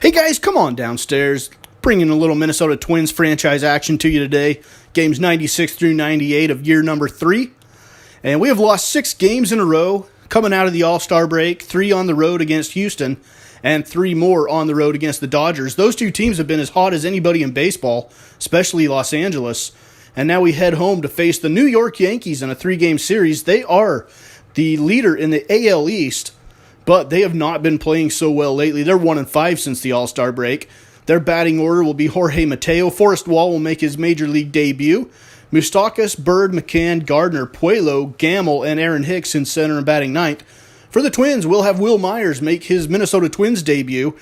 Hey guys, come on downstairs. Bringing a little Minnesota Twins franchise action to you today. Games 96 through 98 of year number 3. And we have lost 6 games in a row coming out of the All-Star break. 3 on the road against Houston and 3 more on the road against the Dodgers. Those two teams have been as hot as anybody in baseball, especially Los Angeles. And now we head home to face the New York Yankees in a 3-game series. They are the leader in the AL East, but they have not been playing so well lately. They're 1-5 since the All-Star break. Their batting order will be Jorge Mateo. Forrest Wall will make his major league debut. Moustakas, Bird, McCann, Gardner, Puelo, Gamble, and Aaron Hicks in center and batting ninth. For the Twins, we'll have Wil Myers make his Minnesota Twins debut,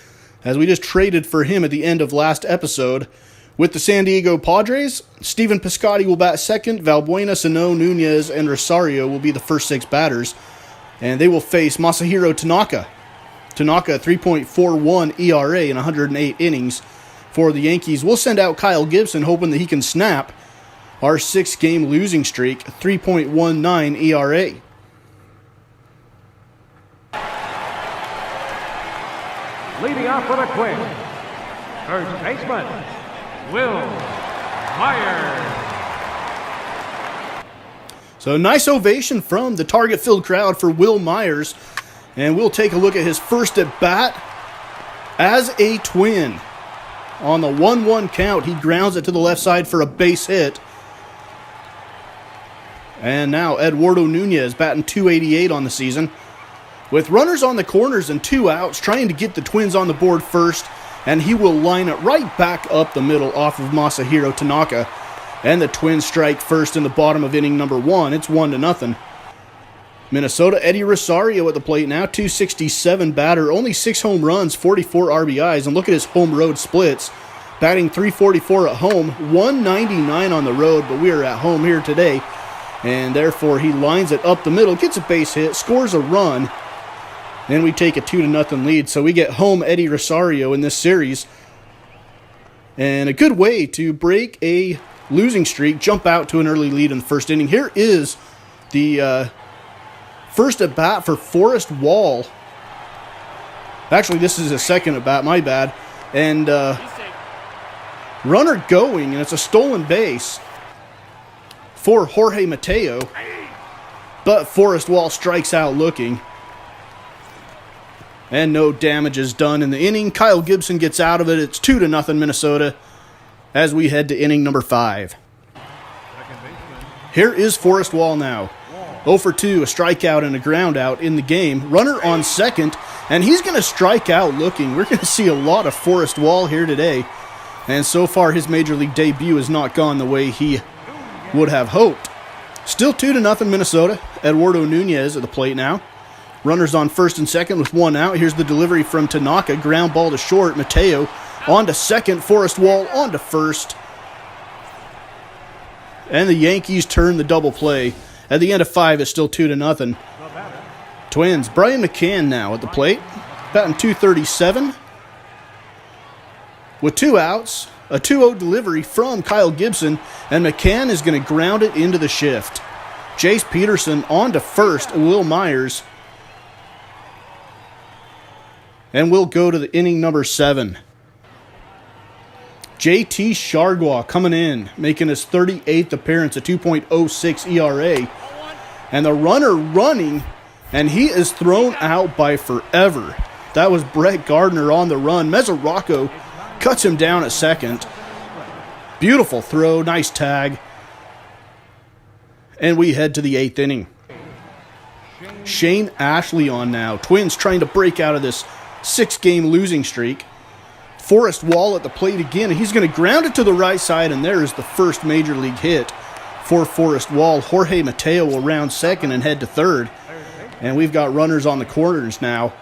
as we just traded for him at the end of last episode. With the San Diego Padres, Stephen Piscotty will bat second. Valbuena, Sano, Nunez, and Rosario will be the first 6 batters. And they will face Masahiro Tanaka. Tanaka, 3.41 ERA in 108 innings. For the Yankees, we'll send out Kyle Gibson, hoping that he can snap our 6-game losing streak, 3.19 ERA. Leading off for the Twins, first baseman, Wil Myers. So nice ovation from the target-filled crowd for Wil Myers. And we'll take a look at his first at-bat as a Twin. On the 1-1 count, he grounds it to the left side for a base hit. And now Eduardo Nunez batting .288 on the season. With runners on the corners and 2 outs, trying to get the Twins on the board first. And he will line it right back up the middle off of Masahiro Tanaka. And the Twins strike first in the bottom of inning number 1. It's 1-0. Minnesota, Eddie Rosario at the plate now, .267 batter, only 6 home runs, 44 RBIs, and look at his home road splits. Batting .344 at home, .199 on the road, but we are at home here today. And therefore he lines it up the middle, gets a base hit, scores a run. Then we take a 2-0 lead. So we get home Eddie Rosario in this series. And a good way to break a losing streak, jump out to an early lead in the first inning. Here is the first at bat for Forrest Wall. Actually, this is his second at bat, my bad. And runner going, and it's a stolen base for Jorge Mateo. But Forrest Wall strikes out looking. And no damage is done in the inning. Kyle Gibson gets out of it. It's 2-0 Minnesota as we head to inning number 5. Here is Forrest Wall now. 0 for 2, a strikeout and a ground out in the game. Runner on second, and he's going to strike out looking. We're going to see a lot of Forrest Wall here today. And so far, his major league debut has not gone the way he would have hoped. Still 2-0 Minnesota. Eduardo Nunez at the plate now. Runners on first and second with 1 out. Here's the delivery from Tanaka. Ground ball to short. Mateo on to second. Forrest Wall on to first. And the Yankees turn the double play. At the end of 5, it's still 2-0. Twins, Brian McCann now at the plate. Batting .237. With 2 outs, a 2-0 delivery from Kyle Gibson, and McCann is going to ground it into the shift. Jace Peterson on to first, Wil Myers. And we'll go to the inning number 7. JT Chargois coming in, making his 38th appearance, a 2.06 ERA. And the runner running, and he is thrown out by forever. That was Brett Gardner on the run. Mesoraco cuts him down at second. Beautiful throw, nice tag. And we head to the 8th inning. Shane Ashley on now. Twins trying to break out of this 6-game losing streak. Forrest Wall at the plate again. He's going to ground it to the right side, and there is the first major league hit for Forrest Wall. Jorge Mateo will round second and head to third. And we've got runners on the corners now.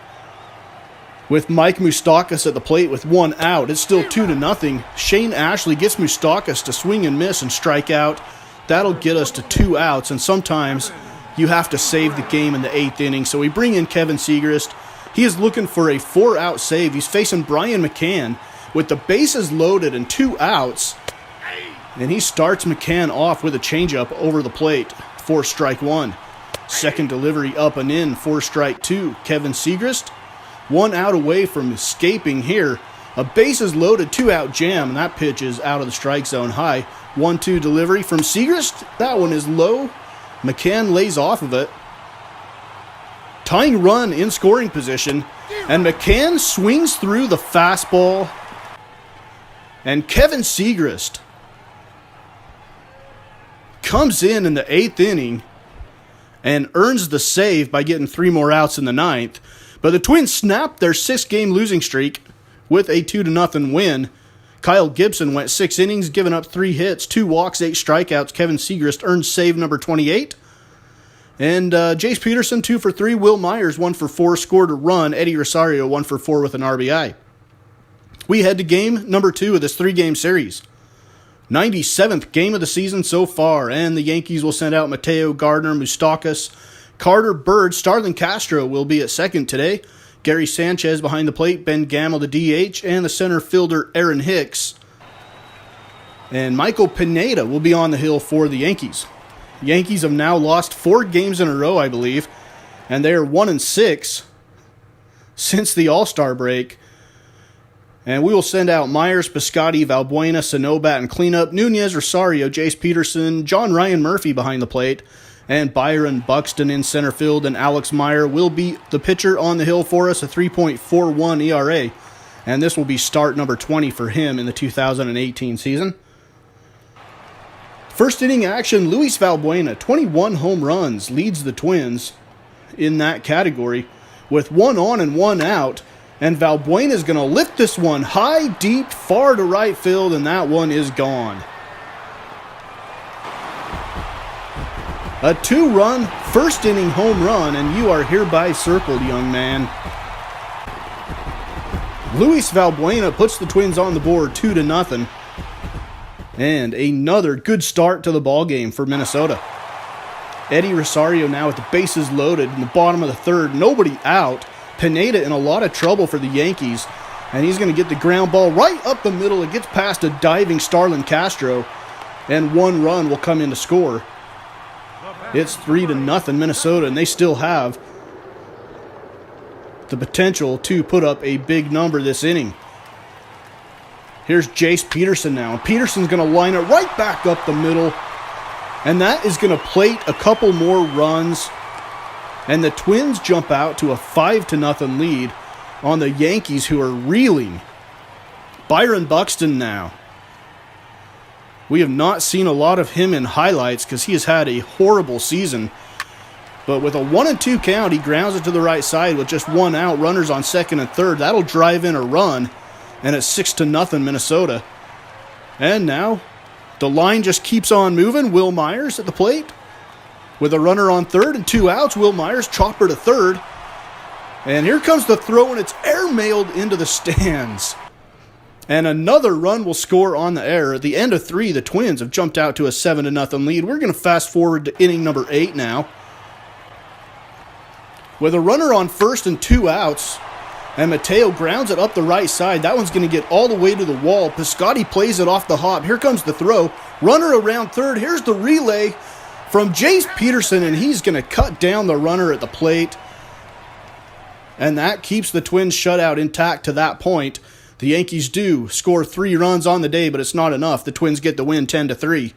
With Mike Moustakas at the plate with 1 out, it's still 2-0. Shane Ashley gets Moustakas to swing and miss and strike out. That'll get us to 2 outs, and sometimes you have to save the game in the 8th inning. So we bring in Kevin Segrist. He is looking for a 4-out save. He's facing Brian McCann with the bases loaded and 2 outs. And he starts McCann off with a changeup over the plate for strike 1. Second delivery up and in for strike 2. Kevin Segrist, 1 out away from escaping here. A bases loaded, 2-out jam, and that pitch is out of the strike zone high. 1-2 delivery from Siegrist. That one is low. McCann lays off of it. Tying run in scoring position, and McCann swings through the fastball. And Kevin Siegrist comes in the 8th inning and earns the save by getting 3 more outs in the 9th. But the Twins snapped their 6-game losing streak with a 2-0 win. Kyle Gibson went 6 innings, giving up 3 hits, 2 walks, 8 strikeouts. Kevin Siegrist earned save number 28. And Jace Peterson, 2 for 3. Will Myers, 1 for 4, scored a run. Eddie Rosario, 1 for 4 with an RBI. We head to game number 2 of this 3-game series. 97th game of the season so far, and the Yankees will send out Mateo, Gardner, Moustakas, Carter, Bird. Starlin Castro will be at second today. Gary Sanchez behind the plate, Ben Gamel the DH, and the center fielder Aaron Hicks. And Michael Pineda will be on the hill for the Yankees. Yankees have now lost 4 games in a row, I believe, and they are 1-6 since the All-Star break. And we will send out Myers, Piscotty, Valbuena, Sanobat, and cleanup. Nunez, Rosario, Jace Peterson, John Ryan Murphy behind the plate, and Byron Buxton in center field, and Alex Meyer will be the pitcher on the hill for us, a 3.41 ERA. And this will be start number 20 for him in the 2018 season. First inning action, Luis Valbuena, 21 home runs, leads the Twins in that category with 1 on and 1 out. And Valbuena is going to lift this one high, deep, far to right field, and that one is gone. A 2-run, first-inning home run, and you are hereby circled, young man. Luis Valbuena puts the Twins on the board 2-0. And another good start to the ballgame for Minnesota. Eddie Rosario now with the bases loaded in the bottom of the 3rd. Nobody out. Pineda in a lot of trouble for the Yankees. And he's going to get the ground ball right up the middle. It gets past a diving Starlin Castro. And 1 run will come in to score. It's 3-0 Minnesota, and they still have the potential to put up a big number this inning. Here's Jace Peterson now. Peterson's going to line it right back up the middle. And that is going to plate a couple more runs. And the Twins jump out to a 5-0 lead on the Yankees, who are reeling. Byron Buxton now. We have not seen a lot of him in highlights because he has had a horrible season. But with a 1-2 count, he grounds it to the right side with just 1 out, runners on 2nd and 3rd. That'll drive in a run, and it's 6-0 Minnesota. And now the line just keeps on moving. Will Myers at the plate with a runner on 3rd and 2 outs. Will Myers, chopper to 3rd. And here comes the throw, and it's air-mailed into the stands. And another run will score on the air. At the end of 3, the Twins have jumped out to a 7-0 lead. We're going to fast forward to inning number 8 now. With a runner on 1st and 2 outs, and Mateo grounds it up the right side. That one's going to get all the way to the wall. Piscotty plays it off the hop. Here comes the throw. Runner around 3rd. Here's the relay from Jace Peterson, and he's going to cut down the runner at the plate. And that keeps the Twins shutout intact to that point. The Yankees do score 3 runs on the day, but it's not enough. The Twins get the win 10-3.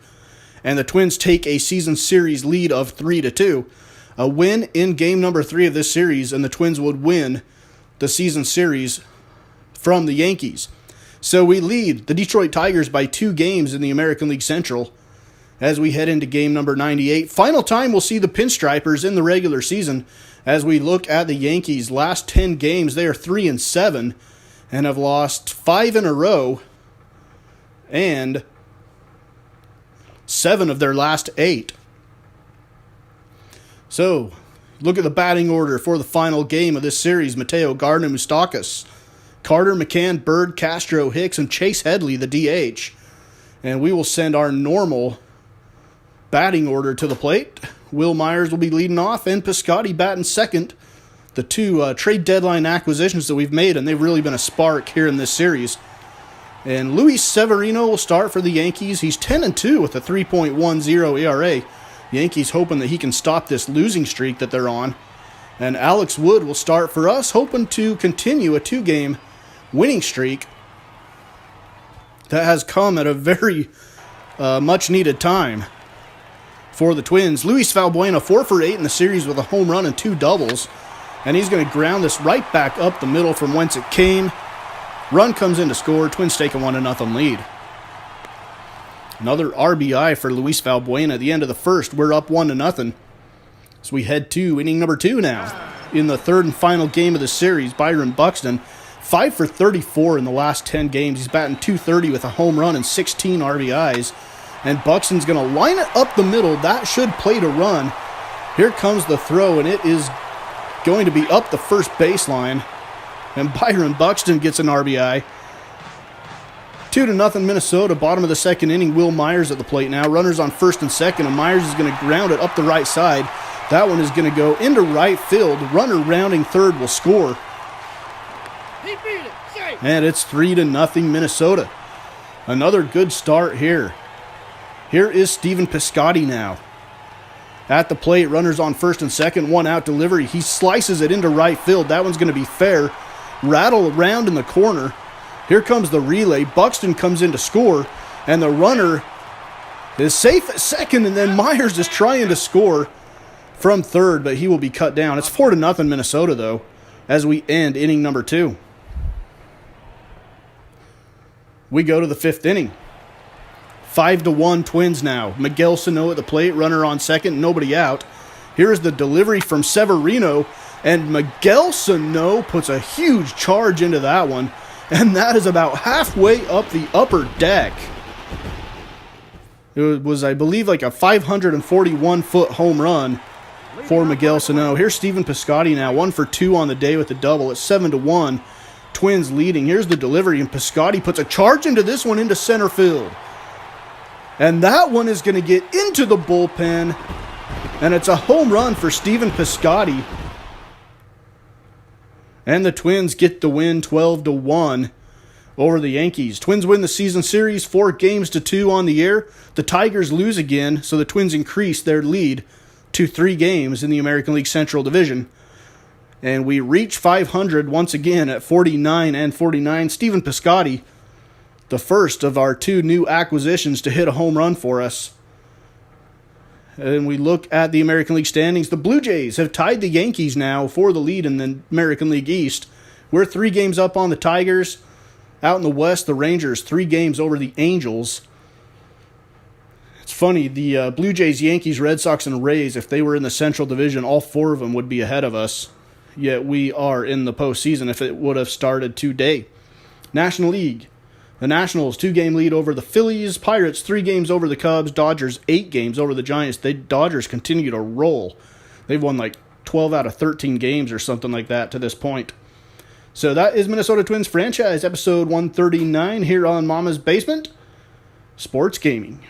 And the Twins take a season series lead of 3-2. A win in game number 3 of this series, and the Twins would win the season series from the Yankees. So we lead the Detroit Tigers by 2 games in the American League Central as we head into game number 98. Final time we'll see the Pinstripers in the regular season. As we look at the Yankees' last 10 games, they are 3-7 and have lost 5 in a row and 7 of their last 8. So, look at the batting order for the final game of this series. Mateo, Gardner, Moustakas, Carter, McCann, Bird, Castro, Hicks, and Chase Headley, the DH. And we will send our normal batting order to the plate. Will Myers will be leading off, and Piscotty batting second. The 2 trade deadline acquisitions that we've made, and they've really been a spark here in this series. And Luis Severino will start for the Yankees. He's 10-2 with a 3.10 ERA. Yankees hoping that he can stop this losing streak that they're on. And Alex Wood will start for us, hoping to continue a 2-game winning streak that has come at a very much-needed time for the Twins. Luis Valbuena, 4 for 8 in the series with a home run and 2 doubles. And he's going to ground this right back up the middle from whence it came. Run comes in to score. Twins take a 1-0 lead. Another RBI for Luis Valbuena at the end of the first. We're up 1-0. So we head to inning number 2 now. In the third and final game of the series, Byron Buxton, 5 for 34 in the last 10 games. He's batting .230 with a home run and 16 RBIs. And Buxton's going to line it up the middle. That should plate a run. Here comes the throw, and it is going to be up the first baseline. And Byron Buxton gets an RBI. 2-0 Minnesota, bottom of the second inning. Will Myers at the plate now. Runners on first and second, and Myers is going to ground it up the right side. That one is going to go into right field. Runner rounding third will score. And it's 3-0 Minnesota. Another good start here. Here is Stephen Piscotty now. At the plate, runners on first and second, 1 out delivery. He slices it into right field. That one's going to be fair. Rattle around in the corner. Here comes the relay. Buxton comes in to score, and the runner is safe at second, and then Myers is trying to score from third, but he will be cut down. It's 4-0 Minnesota, though, as we end inning number 2. We go to the 5th inning. 5-1 Twins now. Miguel Sano at the plate, runner on second, nobody out. Here is the delivery from Severino, and Miguel Sano puts a huge charge into that one, and that is about halfway up the upper deck. It was, I believe, like a 541-foot home run for Miguel Sano. Here's Stephen Piscotty now, 1 for 2 on the day with the double. It's 7-1. Twins leading. Here's the delivery, and Piscotty puts a charge into this one into center field. And that one is going to get into the bullpen, and it's a home run for Stephen Piscotty. And the Twins get the win 12-1 over the Yankees. Twins win the season series 4-2 on the year. The Tigers lose again, so the Twins increase their lead to 3 games in the American League Central Division. And we reach 500 once again at 49-49. Stephen Piscotty, the first of our 2 new acquisitions to hit a home run for us. And we look at the American League standings. The Blue Jays have tied the Yankees now for the lead in the American League East. We're 3 games up on the Tigers. Out in the West, the Rangers 3 games over the Angels. It's funny, the Blue Jays, Yankees, Red Sox, and Rays, if they were in the Central Division, all 4 of them would be ahead of us. Yet we are in the postseason if it would have started today. National League. The Nationals, 2-game lead over the Phillies. Pirates, 3 games over the Cubs. Dodgers, 8 games over the Giants. Dodgers continue to roll. They've won like 12 out of 13 games or something like that to this point. So that is Minnesota Twins Franchise, episode 139 here on Mama's Basement Sports Gaming.